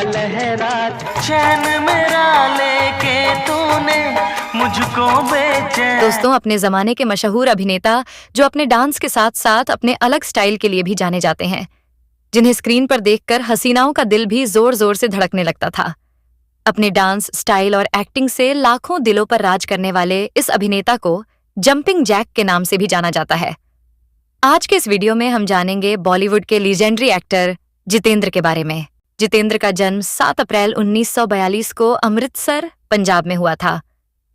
लहरात, चैन मेरा लेके तूने मुझको बेचैन। दोस्तों, अपने जमाने के मशहूर अभिनेता जो अपने डांस के साथ साथ अपने अलग स्टाइल के लिए भी जाने जाते हैं, जिन्हें स्क्रीन पर देखकर हसीनाओं का दिल भी जोर जोर से धड़कने लगता था। अपने डांस स्टाइल और एक्टिंग से लाखों दिलों पर राज करने वाले इस अभिनेता को जंपिंग जैक के नाम से भी जाना जाता है। आज के इस वीडियो में हम जानेंगे बॉलीवुड के लीजेंडरी एक्टर जितेंद्र के बारे में। जितेंद्र का जन्म 7 अप्रैल 1942 को अमृतसर, पंजाब में हुआ था।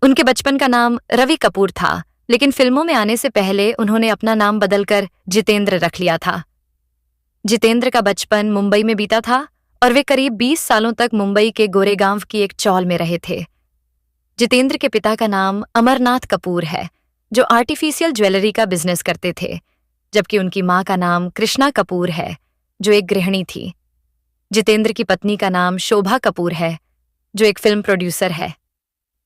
उनके बचपन का नाम रवि कपूर था, लेकिन फिल्मों में आने से पहले उन्होंने अपना नाम बदलकर जितेंद्र रख लिया था। जितेंद्र का बचपन मुंबई में बीता था और वे करीब 20 सालों तक मुंबई के गोरेगांव की एक चौल में रहे थे। जितेंद्र के पिता का नाम अमरनाथ कपूर है, जो आर्टिफिशियल ज्वेलरी का बिजनेस करते थे, जबकि उनकी मां का नाम कृष्णा कपूर है, जो एक गृहिणी थी। जितेंद्र की पत्नी का नाम शोभा कपूर है, जो एक फिल्म प्रोड्यूसर है।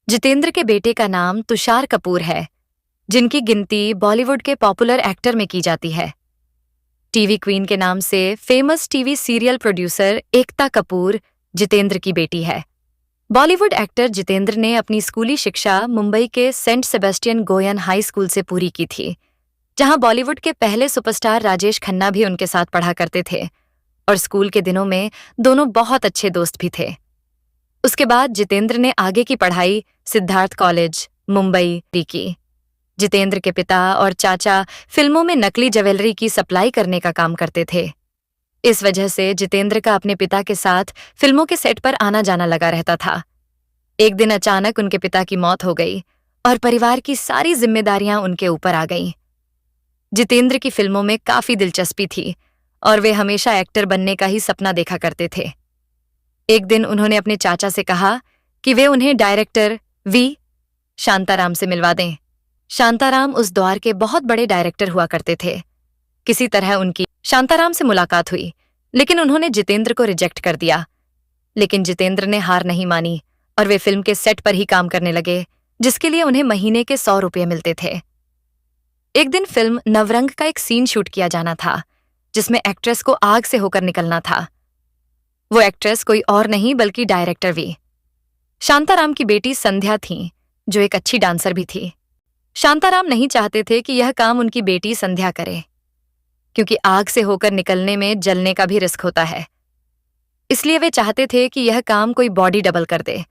जितेंद्र के बेटे का नाम तुषार कपूर है, जिनकी गिनती बॉलीवुड के पॉपुलर एक्टर में की जाती है। टीवी क्वीन के नाम से famous TV serial producer Ekta Kapoor Jitendra की बेटी है। बॉलीवुड एक्टर जितेंद्र ने अपनी स्कूली शिक्षा मुंबई के saint Sebastian Goan high school से पूरी की थी, जहां बॉलीवुड के पहले सुपरस्टार राजेश खन्ना भी उनके साथ पढ़ा करते थे और स्कूल के दिनों में दोनों बहुत अच्छे दोस्त भी थे। उसके बाद जितेंद्र ने आगे की पढ़ाई सिद्धार्थ कॉलेज, मुंबई की। जितेंद्र के पिता और चाचा फिल्मों में नकली ज्वेलरी की सप्लाई करने का काम करते थे। इस वजह से जितेंद्र का अपने पिता के साथ फिल्मों के सेट पर आना जाना लगा रहता था। एक दिन अचानक उनके पिता की मौत हो गई और परिवार की सारी जिम्मेदारियां उनके ऊपर आ गईं। जितेंद्र की फिल्मों में काफी दिलचस्पी थी और वे हमेशा एक्टर बनने का ही सपना देखा करते थे। एक दिन उन्होंने अपने चाचा से कहा कि वे उन्हें डायरेक्टर वी शांताराम से मिलवा दें। शांताराम उस दौर के बहुत बड़े डायरेक्टर हुआ करते थे। किसी तरह उनकी शांताराम से मुलाकात हुई, लेकिन उन्होंने जितेंद्र को रिजेक्ट कर दिया। लेकिन जितेंद्र ने हार नहीं मानी और वे फिल्म के सेट पर ही काम करने लगे, जिसके लिए उन्हें महीने के 100 रुपये मिलते थे। एक दिन फिल्म नवरंग का एक सीन शूट किया जाना था, जिसमें एक्ट्रेस को आग से होकर निकलना था। वो एक्ट्रेस कोई और नहीं बल्कि डायरेक्टर वी शांताराम की बेटी संध्या थी, जो एक अच्छी डांसर भी थी। शांताराम नहीं चाहते थे कि यह काम उनकी बेटी संध्या करे, क्योंकि आग से होकर निकलने में जलने का भी रिस्क होता है। इसलिए वे चाहते थे कि यह काम कोई बॉडी डबल कर दे।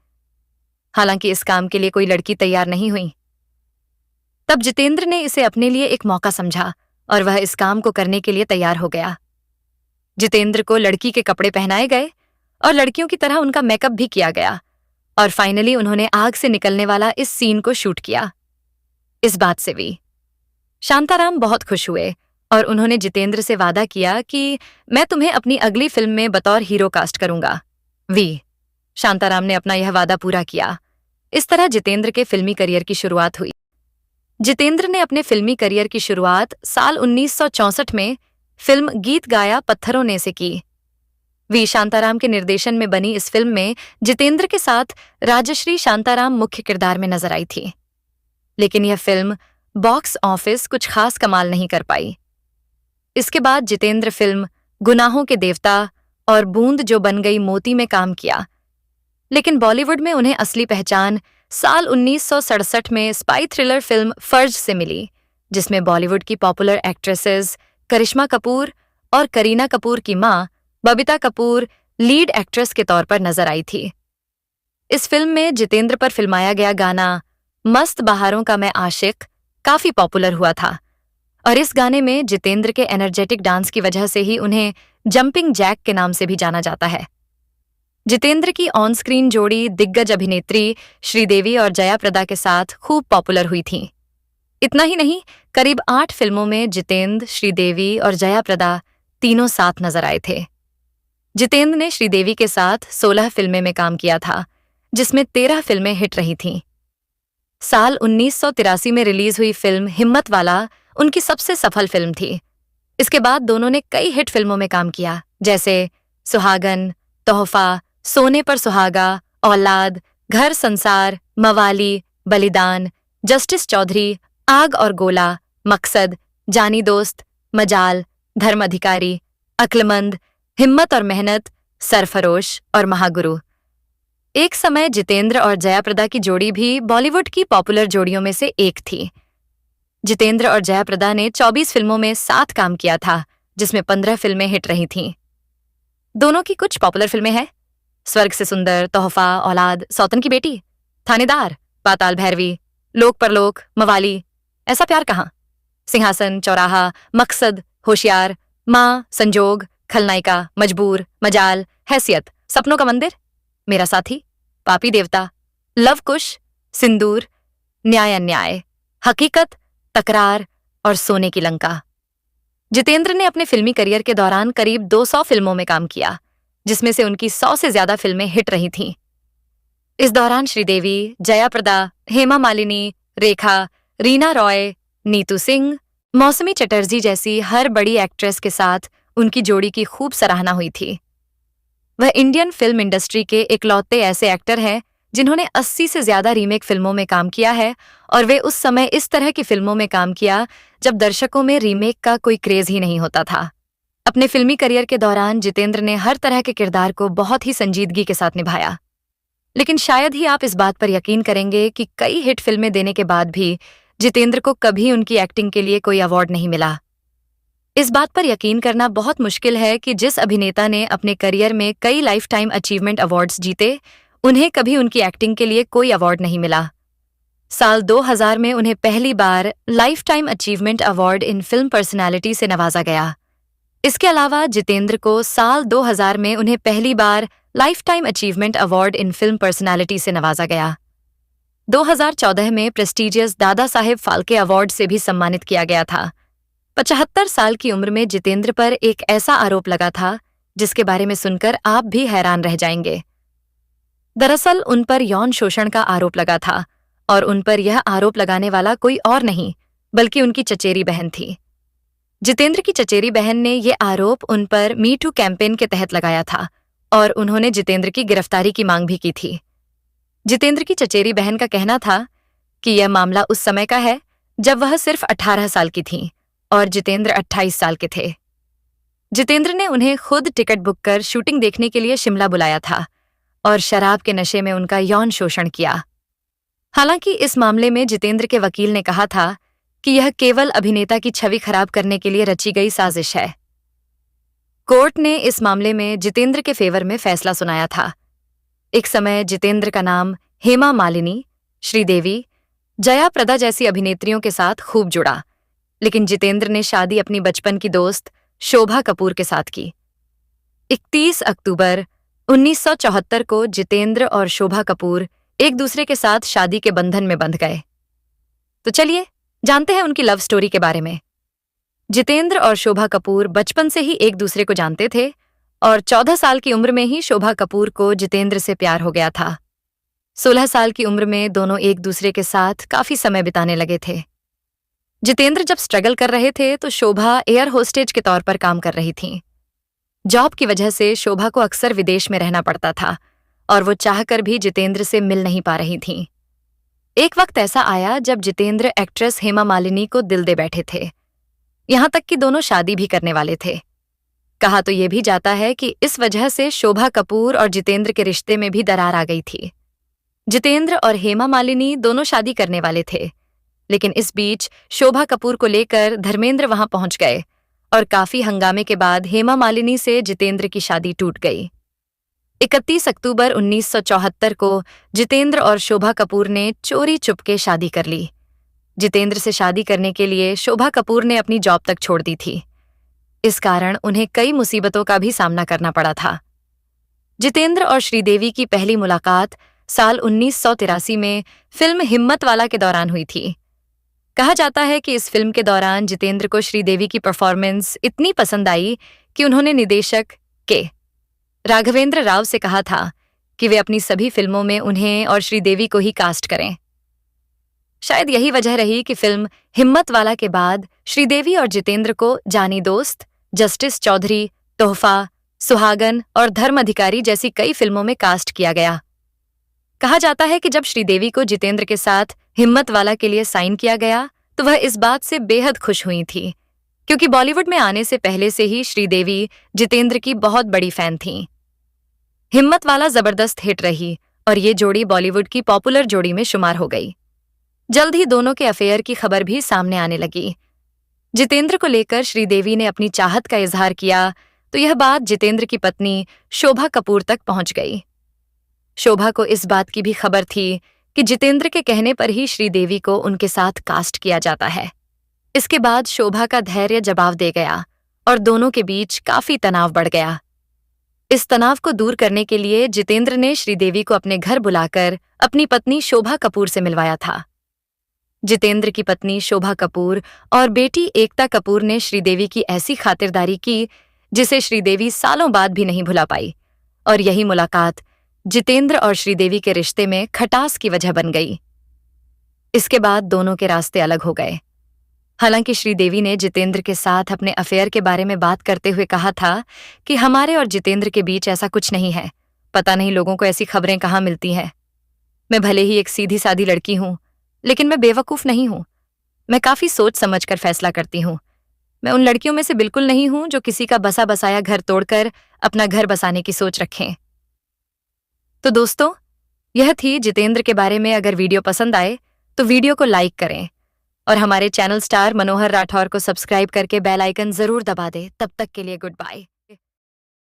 हालांकि इस काम के लिए कोई लड़की तैयार नहीं हुई। तब जितेंद्र ने इसे अपने लिए एक मौका समझा और वह इस काम को करने के लिए तैयार हो गया। जितेंद्र को लड़की के कपड़े पहनाए गए और लड़कियों की तरह उनका मेकअप भी किया गया और फाइनली उन्होंने आग से निकलने वाला इस सीन को शूट किया। इस बात से वी शांताराम बहुत खुश हुए और उन्होंने जितेंद्र से वादा किया कि मैं तुम्हें अपनी अगली फिल्म में बतौर हीरो कास्ट करूंगा। शांताराम ने अपना यह वादा पूरा किया। इस तरह जितेंद्र के फिल्मी करियर की शुरुआत हुई। जितेंद्र ने अपने फिल्मी करियर की शुरुआत साल 1964 में फिल्म गीत गाया पत्थरों ने से की। वी शांताराम के निर्देशन में बनी इस फिल्म में जितेंद्र के साथ राजश्री शांताराम मुख्य किरदार में नजर आई थी, लेकिन यह फिल्म बॉक्स ऑफिस कुछ खास कमाल नहीं कर पाई। इसके बाद जितेंद्र फिल्म गुनाहों के देवता और बूंद जो बन गई मोती में काम किया, लेकिन बॉलीवुड में उन्हें असली पहचान साल 1967 में स्पाई थ्रिलर फिल्म फर्ज से मिली, जिसमें बॉलीवुड की पॉपुलर एक्ट्रेसेस करिश्मा कपूर और करीना कपूर की मां बबीता कपूर लीड एक्ट्रेस के तौर पर नजर आई थी। इस फिल्म में जितेंद्र पर फिल्माया गया गाना मस्त बहारों का मैं आशिक काफी पॉपुलर हुआ था और इस गाने में जितेंद्र के एनर्जेटिक डांस की वजह से ही उन्हें जंपिंग जैक के नाम से भी जाना जाता है। जितेंद्र की ऑन स्क्रीन जोड़ी दिग्गज अभिनेत्री श्रीदेवी और जया प्रदा के साथ खूब पॉपुलर हुई थी। इतना ही नहीं, करीब 8 फिल्मों में जितेंद्र, श्रीदेवी और जया प्रदा तीनों साथ नजर आए थे। जितेंद्र ने श्रीदेवी के साथ 16 फिल्में में काम किया था, जिसमें 13 फिल्में हिट रही थीं। साल 1983 में रिलीज हुई फिल्म हिम्मत वाला उनकी सबसे सफल फिल्म थी। इसके बाद दोनों ने कई हिट फिल्मों में काम किया, जैसे सुहागन, तोहफा, सोने पर सुहागा, औलाद, घर संसार, मवाली, बलिदान, जस्टिस चौधरी, आग और गोला, मकसद, जानी दोस्त, मजाल, धर्म अधिकारी, अक्लमंद, हिम्मत और मेहनत, सरफरोश और महागुरु। एक समय जितेंद्र और जया प्रदा की जोड़ी भी बॉलीवुड की पॉपुलर जोड़ियों में से एक थी। जितेंद्र और जया प्रदा ने 24 फिल्मों में साथ काम किया था, जिसमें 15 फिल्में हिट रही थीं। दोनों की कुछ पॉपुलर फिल्में हैं: स्वर्ग से सुंदर, तोहफा, औलाद, सौतन की बेटी, थानेदार, पाताल भैरवी, लोक परलोक, मवाली, ऐसा प्यार कहाँ, सिंहासन, चौराहा, मकसद, होशियार, माँ, संजोग, खलनायिका, मजबूर, मजाल, हैसियत, सपनों का मंदिर, मेरा साथी, पापी देवता, लव कुश, सिंदूर, न्याय अन्याय, हकीकत, तकरार और सोने की लंका। जितेंद्र ने अपने फिल्मी करियर के दौरान करीब 200 फिल्मों में काम किया, जिसमें से उनकी 100 से ज्यादा फिल्में हिट रही थीं। इस दौरान श्रीदेवी, जया प्रदा, हेमा मालिनी, रेखा, रीना रॉय, नीतू सिंह, मौसमी चटर्जी जैसी हर बड़ी एक्ट्रेस के साथ उनकी जोड़ी की खूब सराहना हुई थी। वह इंडियन फिल्म इंडस्ट्री के इकलौते ऐसे एक्टर हैं जिन्होंने 80 से ज्यादा रीमेक फिल्मों में काम किया है, और वे उस समय इस तरह की फिल्मों में काम किया जब दर्शकों में रीमेक का कोई क्रेज ही नहीं होता था। अपने फिल्मी करियर के दौरान जितेंद्र ने हर तरह के किरदार को बहुत ही संजीदगी के साथ निभाया, लेकिन शायद ही आप इस बात पर यकीन करेंगे कि कई हिट फिल्में देने के बाद भी जितेंद्र को कभी उनकी एक्टिंग के लिए कोई अवार्ड नहीं मिला। इस बात पर यकीन करना बहुत मुश्किल है कि जिस अभिनेता ने अपने करियर में कई लाइफ टाइम अचीवमेंट अवार्ड्स जीते, उन्हें कभी उनकी एक्टिंग के लिए कोई अवार्ड नहीं मिला। साल 2000 में उन्हें पहली बार life time achievement award in film personality से नवाजा गया। इसके अलावा जितेंद्र को साल 2000 में उन्हें पहली बार life time achievement award in film personality से नवाजा गया। 2014 में प्रेस्टीजियस दादा साहेब फाल्के अवार्ड से भी सम्मानित किया गया था। 75 साल की उम्र में जितेंद्र पर एक ऐसा आरोप लगा था जिसके बारे में सुनकर आप भी हैरान रह जाएंगे। दरअसल उन पर यौन शोषण का आरोप लगा था, और उन पर यह आरोप लगाने वाला कोई और नहीं बल्कि उनकी चचेरी बहन थी। जितेंद्र की चचेरी बहन ने यह आरोप उन पर मी टू कैंपेन के तहत लगाया था, और उन्होंने जितेंद्र की गिरफ्तारी की मांग भी की थी। जितेंद्र की चचेरी बहन का कहना था कि यह मामला उस समय का है जब वह सिर्फ 18 साल की थीं और जितेंद्र 28 साल के थे। जितेंद्र ने उन्हें खुद टिकट बुक कर शूटिंग देखने के लिए शिमला बुलाया था और शराब के नशे में उनका यौन शोषण किया। हालांकि इस मामले में जितेंद्र के वकील ने कहा था कि यह केवल अभिनेता की छवि खराब करने के लिए रची गई साजिश है। कोर्ट ने इस मामले में जितेंद्र के फेवर में फैसला सुनाया था। एक समय जितेंद्र का नाम हेमा मालिनी, श्रीदेवी, जया प्रदा जैसी अभिनेत्रियों के साथ खूब जुड़ा, लेकिन जितेंद्र ने शादी अपनी बचपन की दोस्त शोभा कपूर के साथ की। 31 अक्टूबर 1974 को जितेंद्र और शोभा कपूर एक दूसरे के साथ शादी के बंधन में बंध गए। तो चलिए जानते हैं उनकी लव स्टोरी के बारे में। जितेंद्र और शोभा कपूर बचपन से ही एक दूसरे को जानते थे, और 14 साल की उम्र में ही शोभा कपूर को जितेंद्र से प्यार हो गया था। 16 साल की उम्र में दोनों एक दूसरे के साथ काफी समय बिताने लगे थे। जितेंद्र जब स्ट्रगल कर रहे थे तो शोभा एयर होस्टेज के तौर पर काम कर रही थीं। जॉब की वजह से शोभा को अक्सर विदेश में रहना पड़ता था, और वो चाहकर भी जितेंद्र से मिल नहीं पा रही थीं। एक वक्त ऐसा आया जब जितेंद्र एक्ट्रेस हेमा मालिनी को दिल दे बैठे थे, यहां तक कि दोनों शादी भी करने वाले थे। कहा तो ये भी जाता है कि इस वजह से शोभा कपूर और जितेंद्र के रिश्ते में भी दरार आ गई थी। जितेंद्र और हेमा मालिनी दोनों शादी करने वाले थे, लेकिन इस बीच शोभा कपूर को लेकर धर्मेंद्र वहां पहुंच गए, और काफी हंगामे के बाद हेमा मालिनी से जितेंद्र की शादी टूट गई। 31 अक्टूबर 1974 को जितेंद्र और शोभा कपूर ने चोरी चुपके शादी कर ली। जितेंद्र से शादी करने के लिए शोभा कपूर ने अपनी जॉब तक छोड़ दी थी। इस कारण उन्हें कई मुसीबतों का भी सामना करना पड़ा था। जितेंद्र और श्रीदेवी की पहली मुलाकात साल 1983 में फिल्म हिम्मत वाला के दौरान हुई थी। कहा जाता है कि इस फिल्म के दौरान जितेंद्र को श्रीदेवी की परफॉर्मेंस इतनी पसंद आई कि उन्होंने निदेशक के राघवेंद्र राव से कहा था कि वे अपनी सभी फिल्मों में उन्हें और श्रीदेवी को ही कास्ट करें। शायद यही वजह रही कि फिल्म हिम्मत वाला के बाद श्रीदेवी और जितेंद्र को जानी दोस्त, जस्टिस चौधरी, तोहफा, सुहागन और धर्म अधिकारी जैसी कई फिल्मों में कास्ट किया गया। कहा जाता है कि जब श्रीदेवी को जितेंद्र के साथ हिम्मत वाला के लिए साइन किया गया तो वह इस बात से बेहद खुश हुई थी, क्योंकि बॉलीवुड में आने से पहले से ही श्रीदेवी जितेंद्र की बहुत बड़ी फैन थीं। हिम्मत वाला जबरदस्त हिट रही और ये जोड़ी बॉलीवुड की पॉपुलर जोड़ी में शुमार हो गई। जल्द ही दोनों के अफेयर की खबर भी सामने आने लगी। जितेंद्र को लेकर श्रीदेवी ने अपनी चाहत का इजहार किया तो यह बात जितेंद्र की पत्नी शोभा कपूर तक पहुंच गई। शोभा को इस बात की भी खबर थी कि जितेंद्र के कहने पर ही श्रीदेवी को उनके साथ कास्ट किया जाता है। इसके बाद शोभा का धैर्य जवाब दे गया और दोनों के बीच काफी तनाव बढ़ गया। इस तनाव को दूर करने के लिए जितेंद्र ने श्रीदेवी को अपने घर बुलाकर अपनी पत्नी शोभा कपूर से मिलवाया था। जितेंद्र की पत्नी शोभा कपूर और बेटी एकता कपूर ने श्रीदेवी की ऐसी खातिरदारी की जिसे श्रीदेवी सालों बाद भी नहीं भुला पाई, और यही मुलाकात जितेंद्र और श्रीदेवी के रिश्ते में खटास की वजह बन गई। इसके बाद दोनों के रास्ते अलग हो गए। हालांकि श्रीदेवी ने जितेंद्र के साथ अपने अफेयर के बारे में बात करते हुए कहा था कि हमारे और जितेंद्र के बीच ऐसा कुछ नहीं है, पता नहीं लोगों को ऐसी खबरें कहाँ मिलती हैं। मैं भले ही एक सीधी सादी लड़की हूं, लेकिन मैं बेवकूफ नहीं हूं। मैं काफी सोच समझ कर फैसला करती हूं। मैं उन लड़कियों में से बिल्कुल नहीं हूं जो किसी का बसा बसाया घर तोड़कर अपना घर बसाने की सोच रखें। तो दोस्तों, यह थी जितेंद्र के बारे में। अगर वीडियो पसंद आए तो वीडियो को लाइक करें और हमारे चैनल स्टार मनोहर राठौर को सब्सक्राइब करके बेल आइकन जरूर दबा दें। तब तक के लिए गुड बाय।